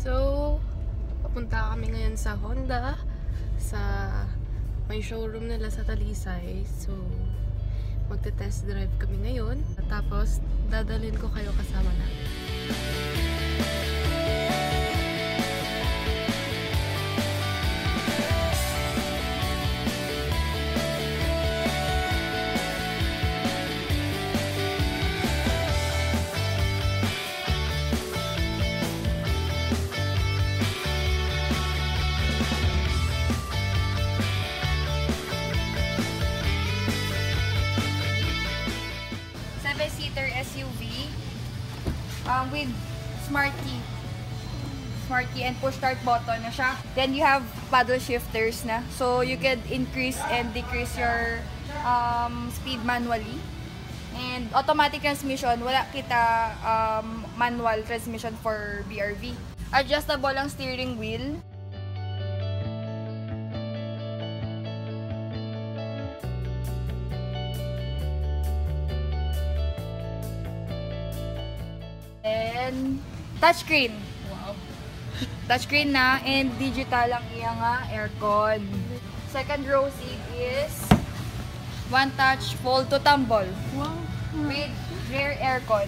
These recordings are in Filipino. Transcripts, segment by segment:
So, papunta kami ngayon sa Honda, sa may showroom nila sa Talisay. So, magte-test drive kami ngayon. Tapos, dadalhin ko kayo kasama na. Seven-seater SUV with smart key and push start button na siya. Then you have paddle shifters na, so you can increase and decrease your speed manually. And automatic transmission, wala kita manual transmission for BRV. Adjustable ang steering wheel. And touchscreen. Wow. Touchscreen na and digital ang iyang aircon. Second row seat is one touch fold to tumble. Wow! With rear aircon.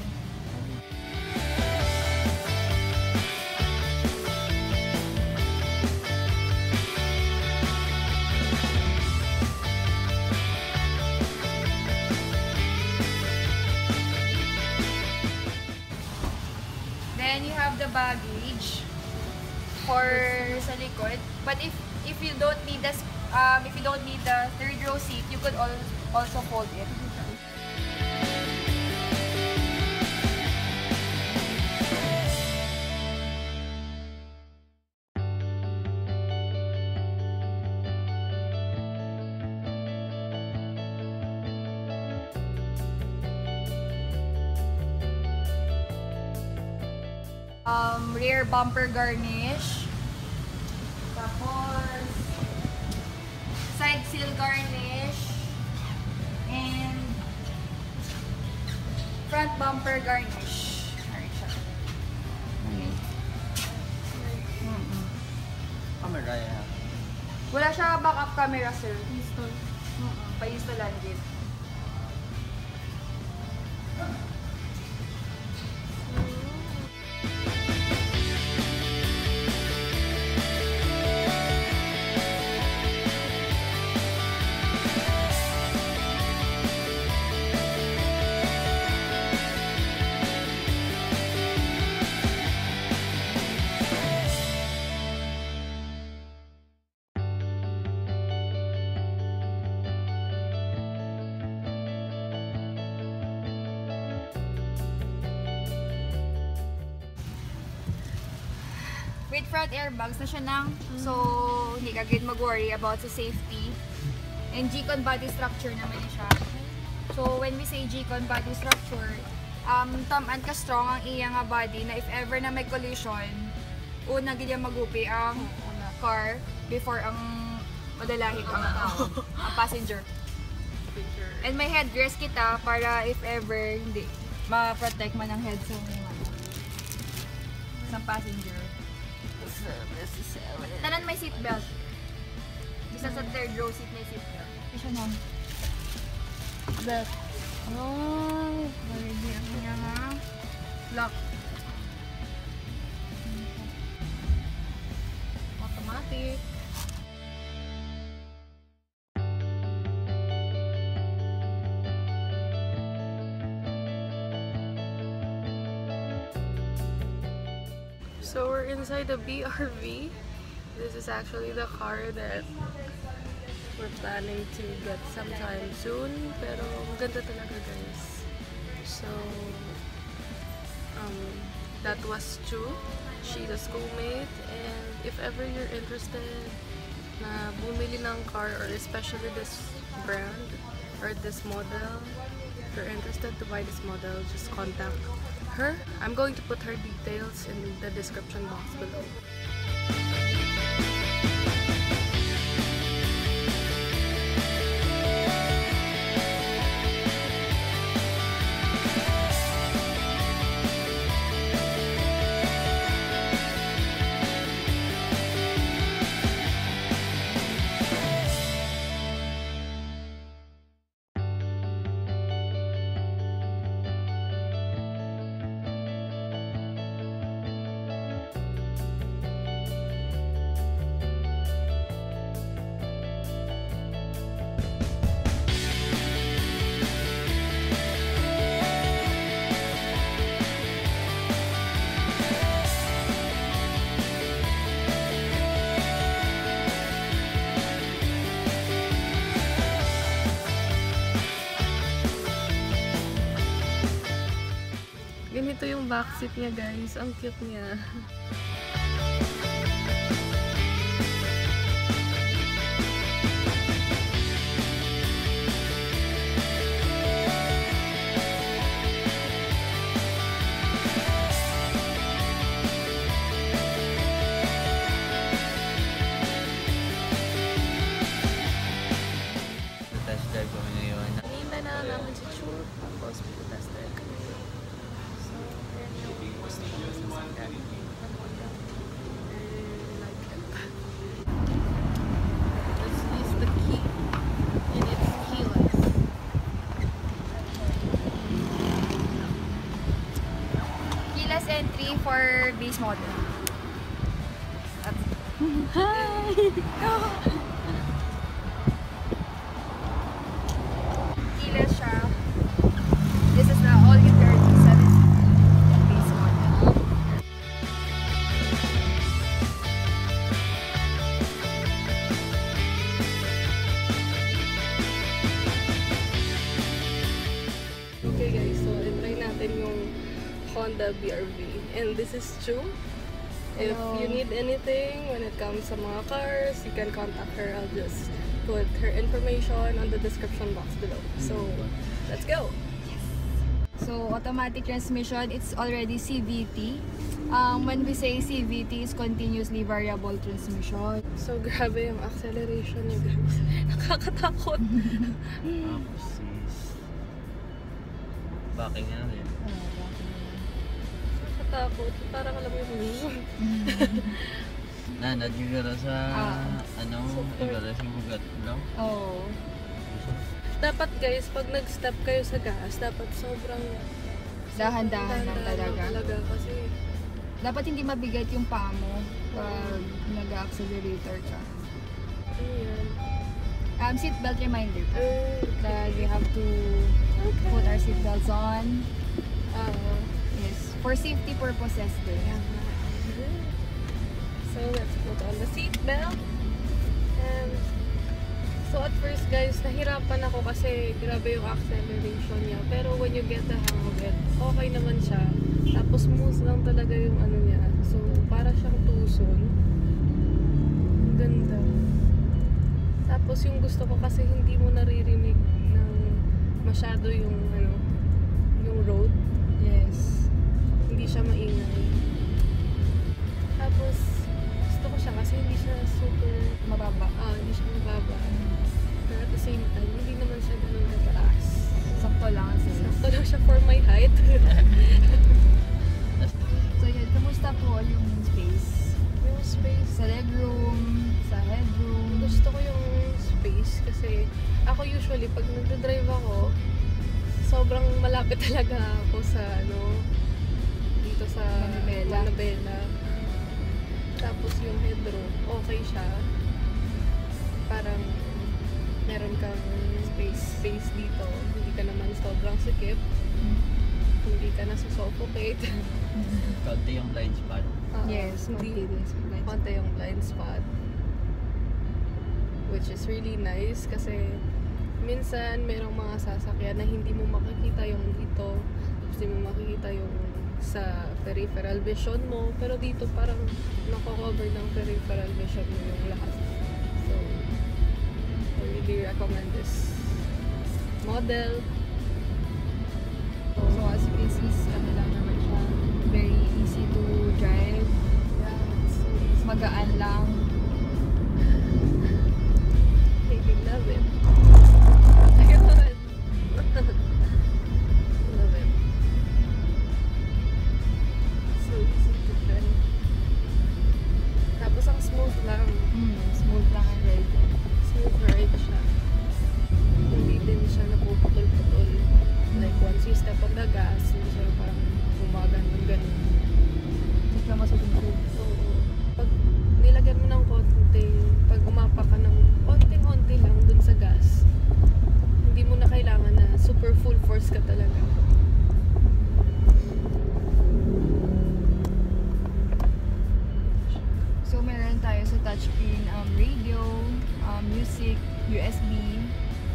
Then you have the baggage for sa likod. But if you don't need the third row seat, you could also fold it. Rear bumper garnish. Tapos side sill garnish. And front bumper garnish. Camera yan. Wala siya backup camera, sir. Pa-installan din. With front airbags na siya nang, so hindi ka agad mag-worry about sa safety. And G-Con body structure naman siya. So when we say G-Con body structure, tamaan ka strong ang iyang body na if ever na may collision, una gid magupi ang car before ang madalahig ang passenger. And may headrest kita para if ever hindi ma-protect man ang head sa passenger. Tanan may seatbelt. Isa sa third row seat may seatbelt. Isa na. Belt. Oh, ready ang niya nga. Lock. Automatic. So we're inside the BRV. This is actually the car that we're planning to get sometime soon. Pero maganda talaga, guys. So that was Chu. She's a schoolmate, and if ever you're interested na bumili ng car, or especially this brand or this model, if you're interested to buy this model, just contact her. I'm going to put her details in the description box below. yung backseat niya, guys. Ang cute niya. Test drive kami ngayon. Hinihintay na namin si Chu. Tapos test drive kami. So, ayan yung gusto ko sa sasakyan. Like it. Let's use the key. And it's keyless. Keyless entry for base model. Hi! Keyless siya. This is the all-in 37 base model. Okay guys, so try natin yung Honda BRV. And this is Chu. If Hello. you need anything when it comes sa mga cars, you can contact her. I'll just put her information on the description box below. So, let's go! So, automatic transmission, it's already CVT. When we say CVT, is continuously variable transmission. So, grabe yung acceleration niya guys. Nakakatakot. Tapos is... Backing nga rin. Nakakatakot. Parang alam mo yung Nagigara sa... Super. Igara sa bugat lang. Oh. Dapat guys, pag nag-step kayo sa gas, dapat sobrang Dahan-dahan lang talaga. Kasi Dapat hindi mabigat yung paa mo pag nag-accelerator ka. ayan. Seatbelt reminder po. Okay. That we have to put our seatbelts on. Yes, for safety purposes din. So let's put on the seatbelt. And so at first guys, nahirapan ako kasi grabe yung acceleration niya. Pero when you get the hang of it, okay naman siya. Tapos smooth lang talaga yung ano niya. So para siyang tuson. Ang ganda. Tapos yung gusto ko kasi hindi mo naririnig ng masyado yung ano, yung road. Yes. Hindi siya maingay. Tapos gusto ko siya kasi hindi siya super Mababa. hindi siya mababa. Pero at the same time, hindi naman siya ganun kataas. Sakto lang kasi. Sakto lang siya for my height. So yun, kamusta po yung space? Yung space, Sa legroom, sa headroom. gusto ko yung space kasi ako usually pag nagdadrive ako, sobrang malapit talaga ako sa ano, dito sa Manibela. Manibela. Tapos yung headroom, okay siya. Parang meron kang space dito. Hindi ka naman sobrang sikip. Hindi ka nasusuffocate. Kaunti yung blind spot. Yes, hindi konti. konti yung blind spot. Which is really nice kasi minsan merong mga sasakyan na hindi mo makikita yung dito. Hindi mo makikita yung sa peripheral vision mo. Pero dito parang nako-cover ng peripheral vision mo yung lahat. So, I really recommend this model. So as you can see, ano lang naman siya. Very easy to drive. Yeah, it's so easy. Magaan lang. I love it. Ayun. Love it. So easy to drive. Tapos ang smooth lang. Smooth lang ang ride. Smooth ride siya. Hindi din siya napuputol-putol. Like once you step on the gas, hindi siya parang umagan ng ganun. Hindi ka masubintog. So, pag nilagyan mo ng konting, pag umapa ka ng konting-konti lang dun sa gas, hindi mo na kailangan na super full force ka talaga. So meron tayo sa touchscreen radio, music, USB,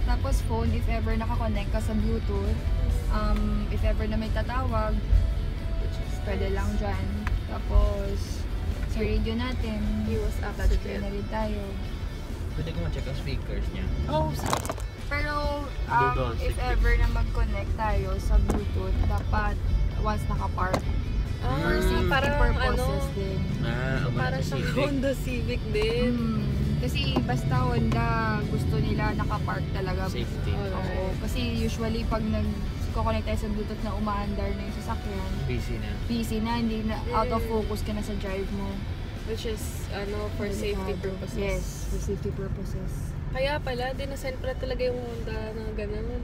tapos phone if ever nakakonect ka sa Bluetooth, if ever na may tatawag, Which is pedal lang dyan. Tapos, sa radio natin, He was up to touchscreen it. na rin tayo. Pwede ko ma-check ang speakers niya. Oh, Pero, Doon, if sige. ever na mag-connect tayo sa Bluetooth, dapat once nakapark. For safety parang purposes ano, din. Ang para Honda siyang Civic. Honda Civic din. Kasi basta Honda, gusto nila nakapark talaga. Safety. Oo, kasi usually pag nag-connect tayo sa Bluetooth na umaandar na yung sasakyan, Busy na. busy na, hindi na, out of focus ka na sa drive mo. Which is, for safety Delikado. purposes. Yes, for safety purposes. Kaya pala, dinasend pala talaga yung Honda na gano'n.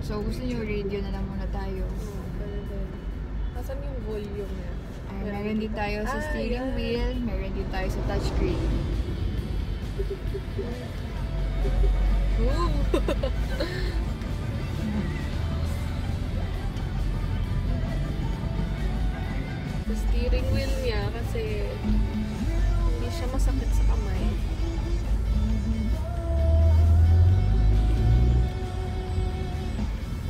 So, gusto nyo radio na lang muna tayo. Asan yung volume niya? Ay, meron din tayo sa steering yan. wheel, meron din tayo sa touchscreen. Ooh! Sa steering wheel niya kasi hindi siya masakit sa kamay.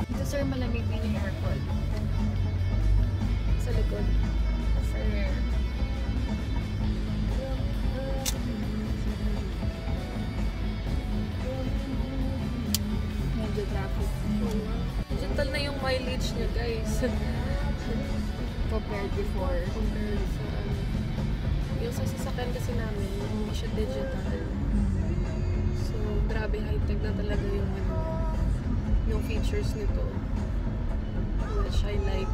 Ito sir, malamig din yung aircon. Sa likod. Sir, medyo traffic Digital na yung mileage niya, guys. compared before. Compared sa yung sa sasakyan kasi namin, hindi siya digital. So, grabe high-tech na talaga yung features nito. Which I like.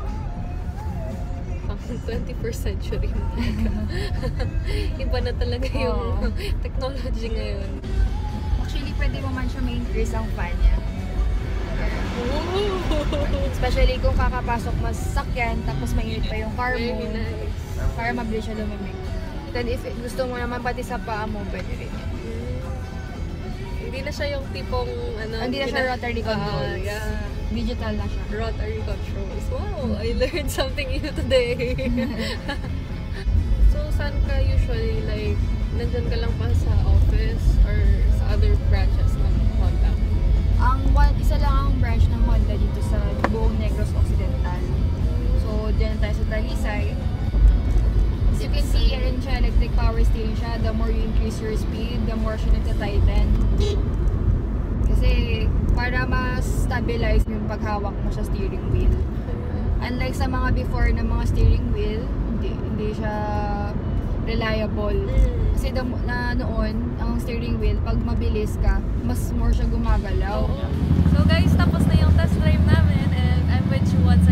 Pang 21st century na talaga. Iba na talaga yung technology ngayon. Actually, pwede mo man siya ma-increase ang fan niya. Especially kung kakapasok mas sakyan, tapos mainit pa yung car mo. Very nice. Para mabilis siya lumimig. Then if gusto mo naman pati sa paa mo, pwede rin yan. Hindi na siya yung tipong Hindi na siya rotary controls. Yeah. Digital na siya. Rotary controls. Wow, I learned something new today. So, saan ka usually, like, nandyan ka lang pa sa office or sa other branches ng Honda? Isa lang ang branch ng Honda dito sa buong Negros Occidental. So, dyan tayo sa Talisay. As you can see, rin siya, electric power steering siya. The more you increase your speed, the more siya nagtatighten. Kasi, para mas stabilize yung paghawak mo sa steering wheel. Unlike sa mga before na mga steering wheel, hindi siya reliable. Kasi noon, ang steering wheel, pag mabilis ka, mas more siya gumagalaw. So guys, tapos na yung test drive namin and I'm with you once